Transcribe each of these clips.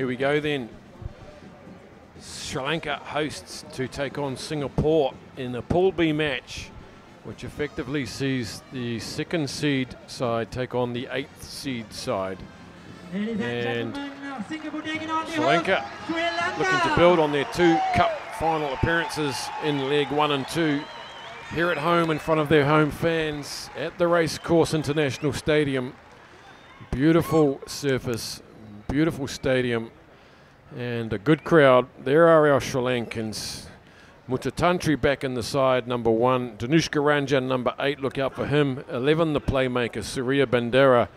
Here we go then. Sri Lanka hosts to take on Singapore in a Pool B match, which effectively sees the second seed side take on the 8th seed side. And Sri Lanka looking to build on their 2 cup final appearances in leg 1 and 2 here at home in front of their home fans at the Race Course International Stadium. Beautiful surface, beautiful stadium, and a good crowd. There are our Sri Lankans. Mutatantri back in the side, number 1. Danushka Ranjan, number 8. Look out for him. 11, the playmaker, Surya Bandera.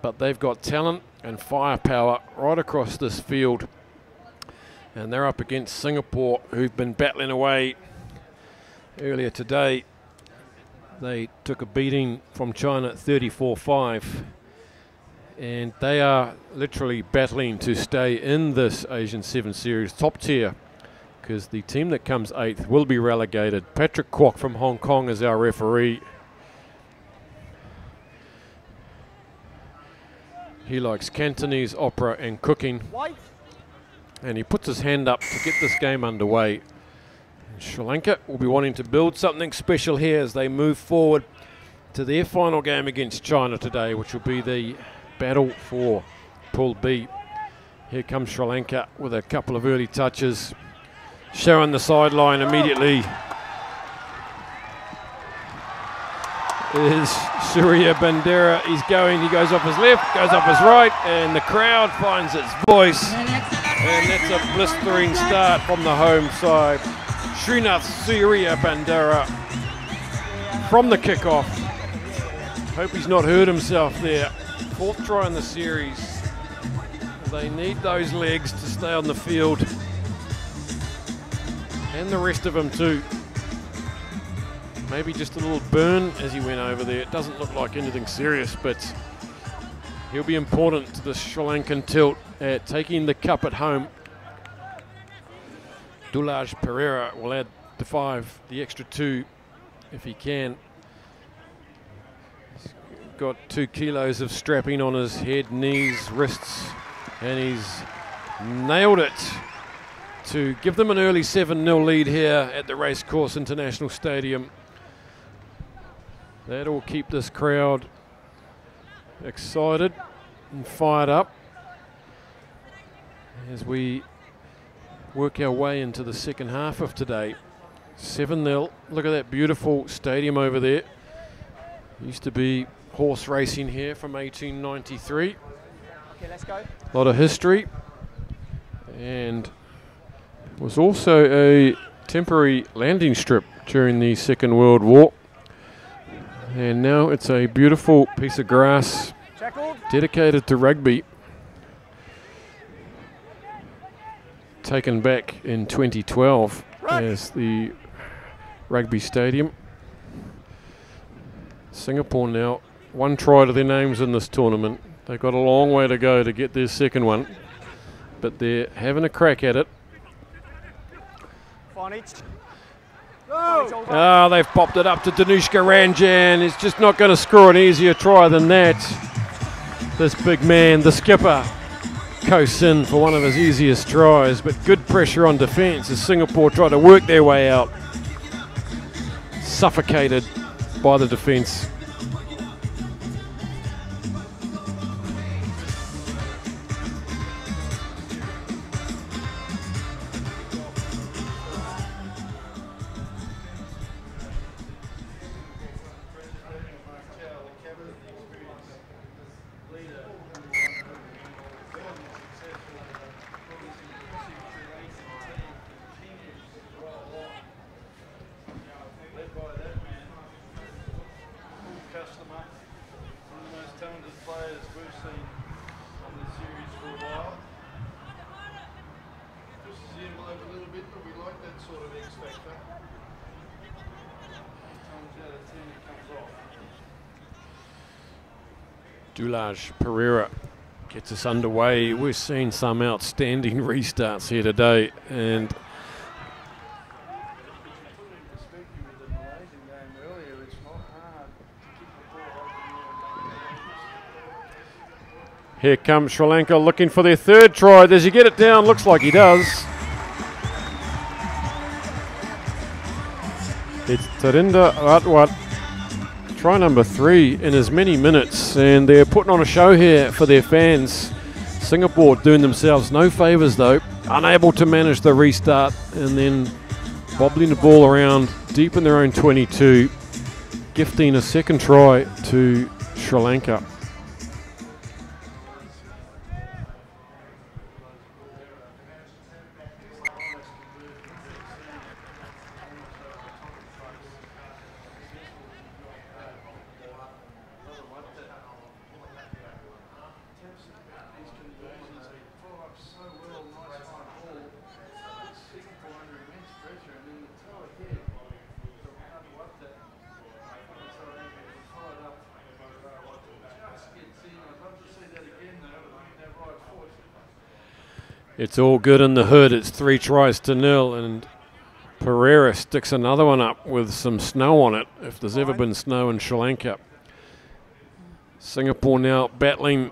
But they've got talent and firepower right across this field. And they're up against Singapore, who've been battling away earlier today. They took a beating from China 34-5. And they are literally battling to stay in this Asian Sevens series top tier, because the team that comes 8th will be relegated. Patrick Kwok from Hong Kong is our referee. He likes Cantonese, opera and cooking. And he puts his hand up to get this game underway. And Sri Lanka will be wanting to build something special here as they move forward to their final game against China today, which will be the battle for Pool B. Here comes Sri Lanka with a couple of early touches. Showing the sideline immediately is Surya Bandera. He goes off his left, goes off his right, and the crowd finds its voice. And that's a blistering start from the home side. Srinath Surya Bandera from the kickoff. Hope he's not hurt himself there. 4th try in the series. They need those legs to stay on the field. And the rest of them too. Maybe just a little burn as he went over there. It doesn't look like anything serious, but he'll be important to the Sri Lankan tilt at taking the cup at home. Dulaj Pereira will add the 5, the extra 2 if he can. He's got 2 kilos of strapping on his head, knees, wrists, and he's nailed it to give them an early 7-0 lead here at the Race Course International Stadium. That'll keep this crowd excited and fired up as we work our way into the second half of today. 7-0. Look at that beautiful stadium over there. Used to be horse racing here from 1893. Okay, let's go. A lot of history, and was also a temporary landing strip during the Second World War. And now it's a beautiful piece of grass dedicated to rugby, taken back in 2012 as the rugby stadium. Singapore now 1 try to their names in this tournament. They've got a long way to go to get their second one, but they're having a crack at it. Oh, they've popped it up to Danushka Ranjan. He's just not going to score an easier try than that. This big man, the skipper, coasts in for one of his easiest tries, but good pressure on defence as Singapore try to work their way out. Suffocated by the defence. Dulaj Pereira gets us underway. We're seeing some outstanding restarts here today, and Here comes Sri Lanka looking for their third try. Does he get it down? Looks like he does. It's Tarinda Ratwat, try number 3 in as many minutes, and they're putting on a show here for their fans. Singapore doing themselves no favours though, unable to manage the restart and then bobbling the ball around deep in their own 22, gifting a second try to Sri Lanka. It's all good in the hood. It's 3-0, and Pereira sticks another one up with some snow on it, if there's ever been snow in Sri Lanka. Singapore now battling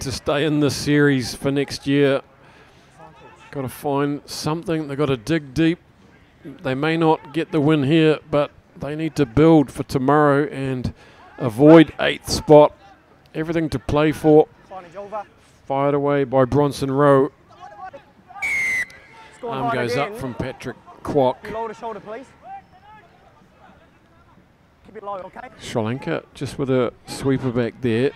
to stay in this series for next year. Got to find something. They've got to dig deep. They may not get the win here, but they need to build for tomorrow and avoid 8th spot. Everything to play for. Fired away by Bronson Rowe. Arm goes up from Patrick Kwok. Lower the shoulder, please. Keep it low, okay? Sri Lanka just with a sweeper back there.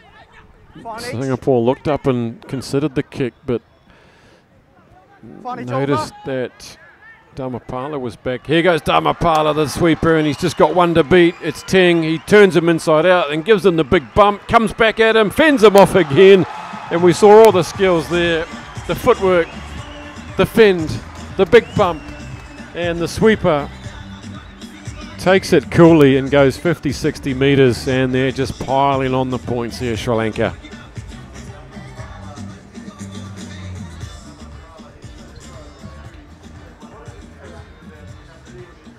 Singapore looked up and considered the kick, but noticed that Dharmapala was back. Here goes Dharmapala, the sweeper, and he's just got one to beat. It's Teng. He turns him inside out and gives him the big bump, comes back at him, fends him off again, and we saw all the skills there. The footwork, the fend, the big bump, and the sweeper takes it coolly and goes 50-60 metres, and they're just piling on the points here, Sri Lanka.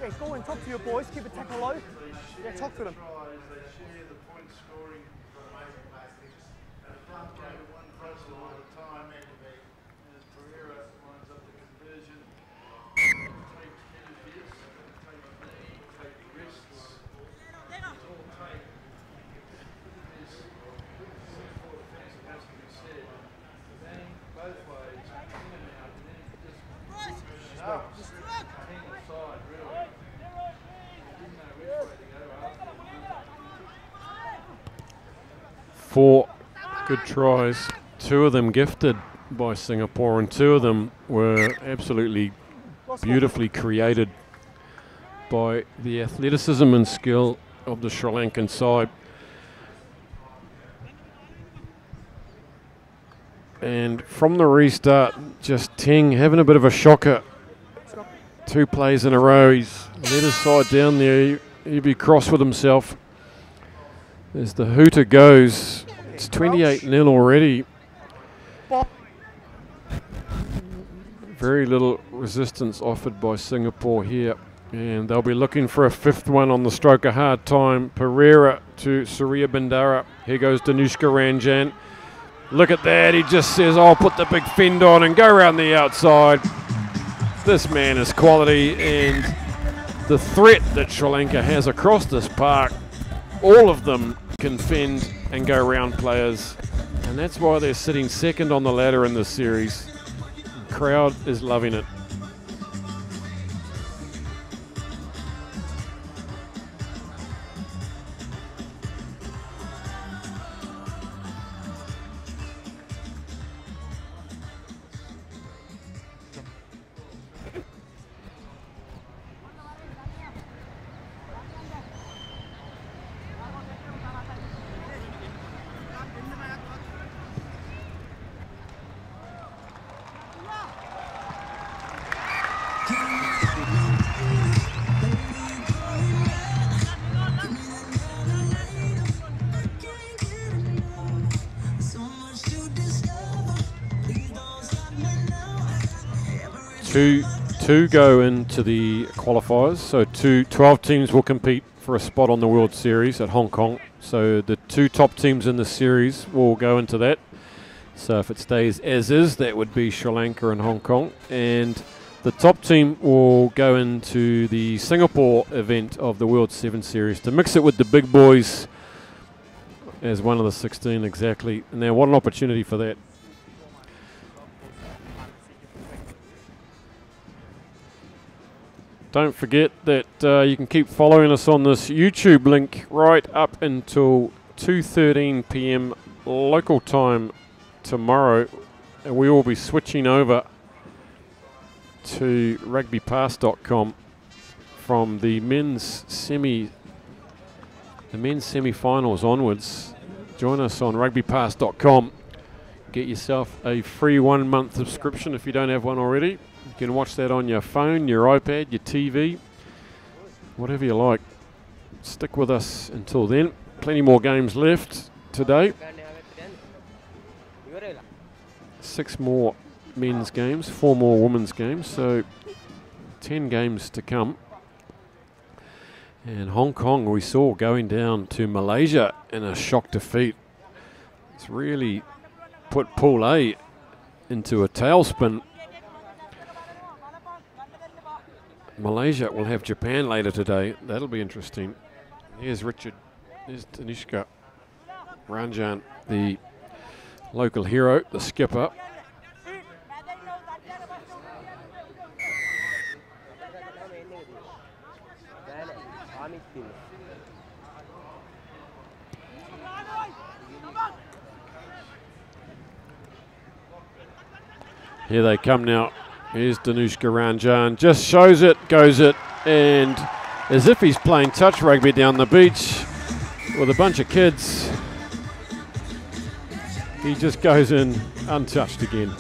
Okay, go and talk to your boys, keep the tackle low. Yeah, talk to them. Four good tries, 2 of them gifted by Singapore, and 2 of them were absolutely beautifully created by the athleticism and skill of the Sri Lankan side. And from the restart, just Teng having a bit of a shocker. 2 plays in a row, he's let his side down there, he'd be cross with himself. As the hooter goes, it's 28-0 already. Very little resistance offered by Singapore here, and they'll be looking for a 5th one on the stroke of hard time. Pereira to Surya Bandara. Here goes Danushka Ranjan. Look at that, he just says, I'll put the big fend on and go around the outside. This man is quality, and the threat that Sri Lanka has across this park, all of them can fend and go around players, and that's why they're sitting 2nd on the ladder in this series. The crowd is loving it. Two go into the qualifiers, so 12 teams will compete for a spot on the World Series at Hong Kong. So the 2 top teams in the series will go into that. So if it stays as is, that would be Sri Lanka and Hong Kong. And the top team will go into the Singapore event of the World Sevens Series to mix it with the big boys as one of the 16 exactly. Now, what an opportunity for that. Don't forget that you can keep following us on this YouTube link right up until 2:13 p.m. local time tomorrow. And we will be switching over to rugbypass.com from the men's semi-finals onwards. Join us on rugbypass.com. Get yourself a free 1 month subscription if you don't have one already. You can watch that on your phone, your iPad, your TV, whatever you like. Stick with us until then. Plenty more games left today. 6 more men's games, 4 more women's games, so 10 games to come. And Hong Kong we saw going down to Malaysia in a shock defeat. It's really put Pool A into a tailspin. Malaysia will have Japan later today. That'll be interesting. Here's Richard. There's Tanishka Ranjan, the local hero, the skipper. Here they come now. Here's Danushka Ranjan. Just shows it, goes it, and as if he's playing touch rugby down the beach with a bunch of kids, he just goes in untouched again.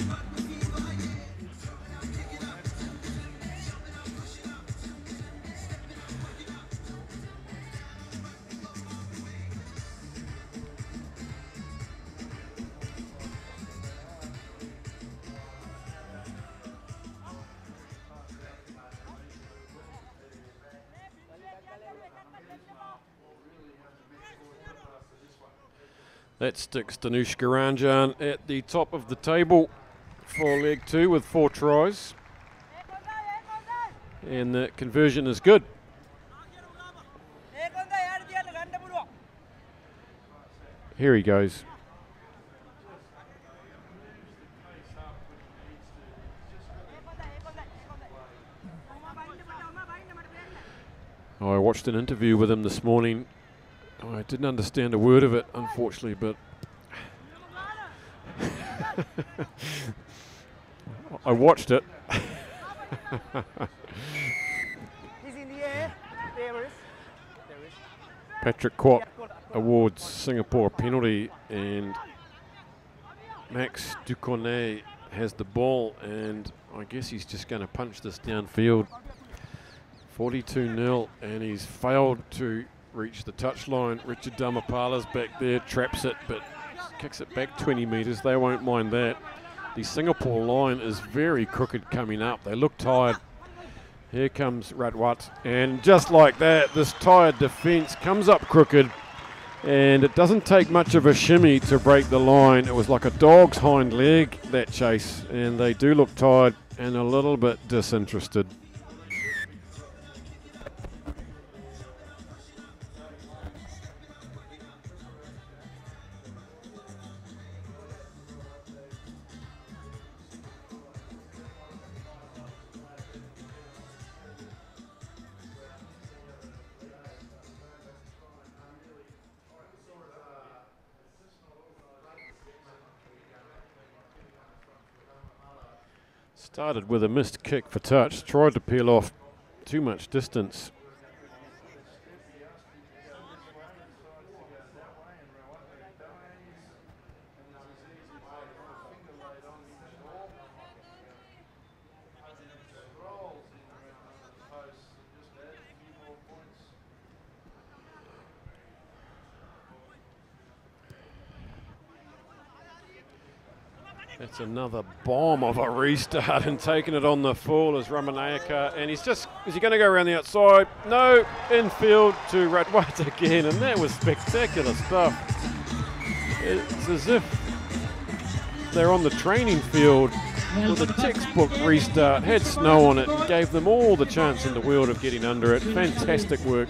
That sticks Danushka Ranjan at the top of the table for leg 2 with 4 tries. And the conversion is good. Here he goes. I watched an interview with him this morning. I didn't understand a word of it, unfortunately, but I watched it. Patrick Kwok awards Singapore a penalty, and Max Ducornet has the ball, and I guess he's just going to punch this downfield. 42-0, and he's failed to reach the touchline. Richard Dhamapala's back there, traps it, but kicks it back 20 metres. They won't mind that. The Singapore line is very crooked coming up. They look tired. Here comes Ratwat, and just like that, this tired defence comes up crooked, and it doesn't take much of a shimmy to break the line. It was like a dog's hind leg, that chase, and they do look tired and a little bit disinterested. Started with a missed kick for touch, tried to peel off too much distance. That's another bomb of a restart, and taking it on the full is Ramanayaka, and is he going to go around the outside? No, infield to Ratwat again, and that was spectacular stuff. It's as if they're on the training field with a textbook restart, had snow on it, gave them all the chance in the world of getting under it. Fantastic work.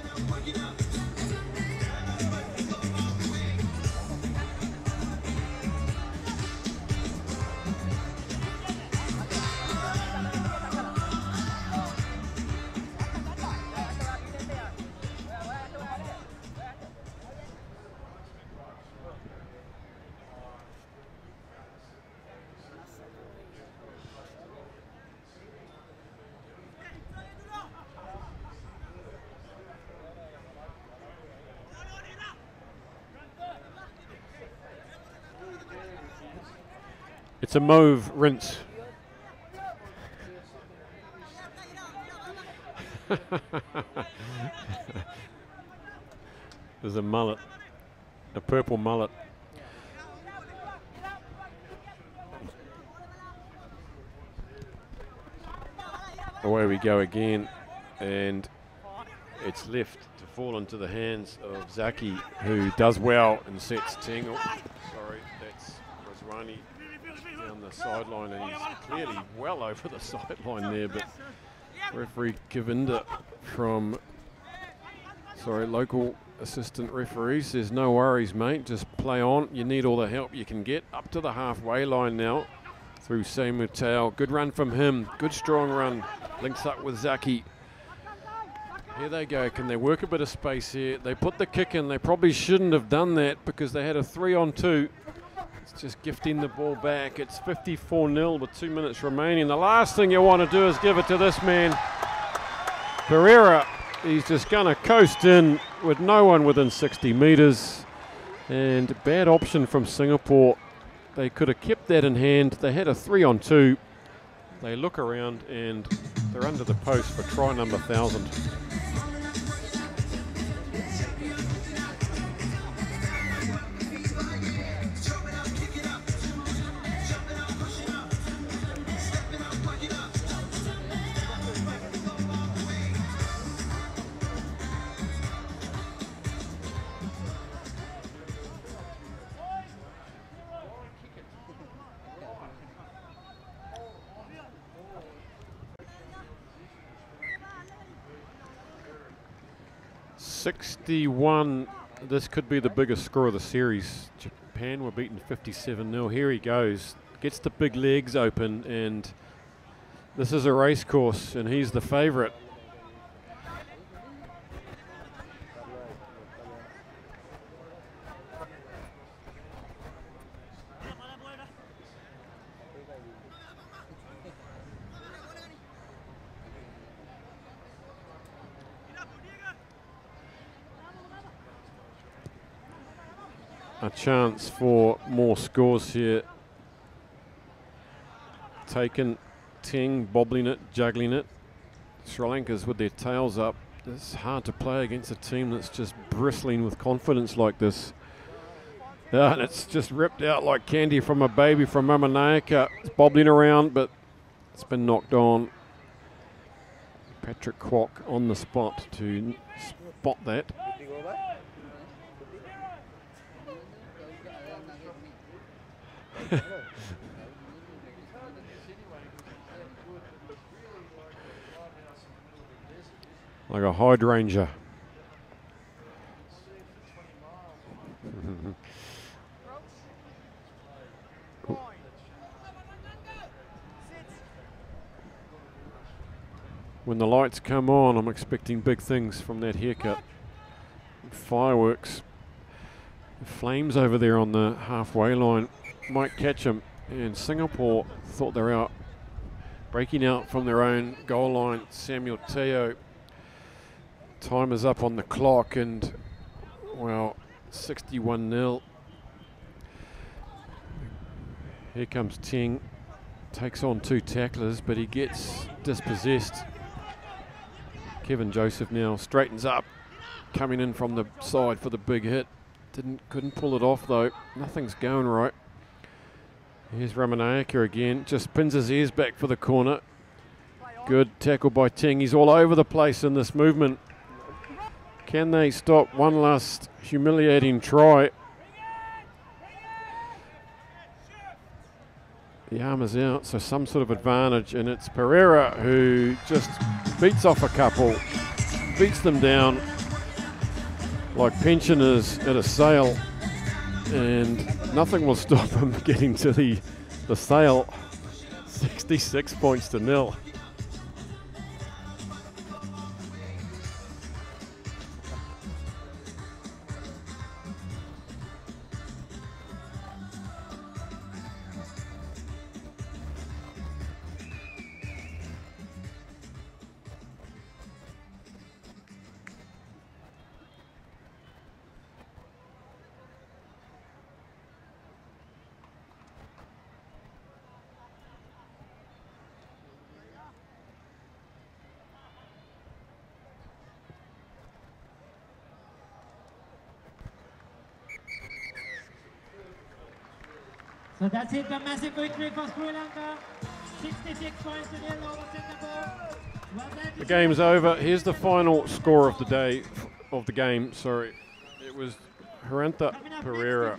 It's a mauve rinse. There's a mullet, a purple mullet. Away we go again, and it's left to fall into the hands of Zaki, who does well and sets Ting. Oh, sorry, that's Rizwani down the sideline, and he's clearly well over the sideline there, but referee Govinda from, local assistant referee says, no worries mate, just play on, you need all the help you can get. Up to the halfway line now through Samu Tao. Good run from him, good strong run, links up with Zaki. Here they go, can they work a bit of space here? They put the kick in, they probably shouldn't have done that because they had a 3-on-2. It's just gifting the ball back. It's 54-0 with 2 minutes remaining. The last thing you want to do is give it to this man, Pereira. He's just going to coast in with no one within 60 metres. And bad option from Singapore. They could have kept that in hand. They had a 3-on-2. They look around and they're under the post for try number 1,000. .61, this could be the biggest score of the series. Japan were beaten 57-0. Here he goes, gets the big legs open, and this is a race course, and he's the favourite. A chance for more scores here. Taken, Ting bobbling it, juggling it. Sri Lanka's with their tails up. It's hard to play against a team that's just bristling with confidence like this. And it's just ripped out like candy from a baby from Ramanayaka. It's bobbling around, but it's been knocked on. Patrick Kwok on the spot to spot that. Like a hydrangea. When the lights come on, I'm expecting big things from that haircut. Fireworks. Flames over there on the halfway line might catch him, and Singapore thought they're out, breaking out from their own goal line. Samuel Teo, time is up on the clock, and well, 61-0. Here comes Ting, takes on two tacklers, but he gets dispossessed. Kevin Joseph now straightens up, coming in from the side for the big hit. Couldn't pull it off though. Nothing's going right. Here's Ramanayaka again. Just pins his ears back for the corner. Good tackle by Ting. He's all over the place in this movement. Can they stop one last humiliating try? The arm is out, so some sort of advantage, and it's Pereira who just beats off a couple, beats them down like pensioners at a sale, and nothing will stop him getting to the sale. 66 points to 0. So that's it, a massive victory for Sri Lanka. 66 points to 0 over Singapore. Well, the game's over. Here's the final score of the day, of the game, sorry. It was Harantha Pereira,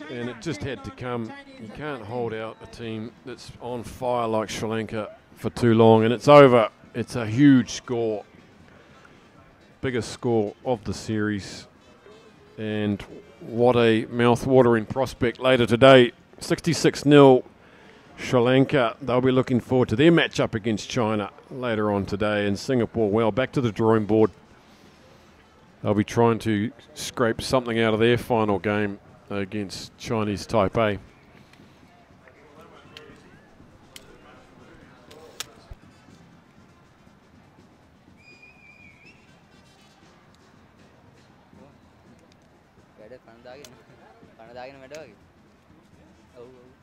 and it just had to come. You can't hold out a team that's on fire like Sri Lanka for too long, and it's over. It's a huge score. Biggest score of the series, and what a mouth-watering prospect later today. 66-0 Sri Lanka. They'll be looking forward to their matchup against China later on today. And Singapore, well, back to the drawing board. They'll be trying to scrape something out of their final game against Chinese Taipei. වැඩ කන දාගෙන වැඩ වගේ. ඔව් ඔව්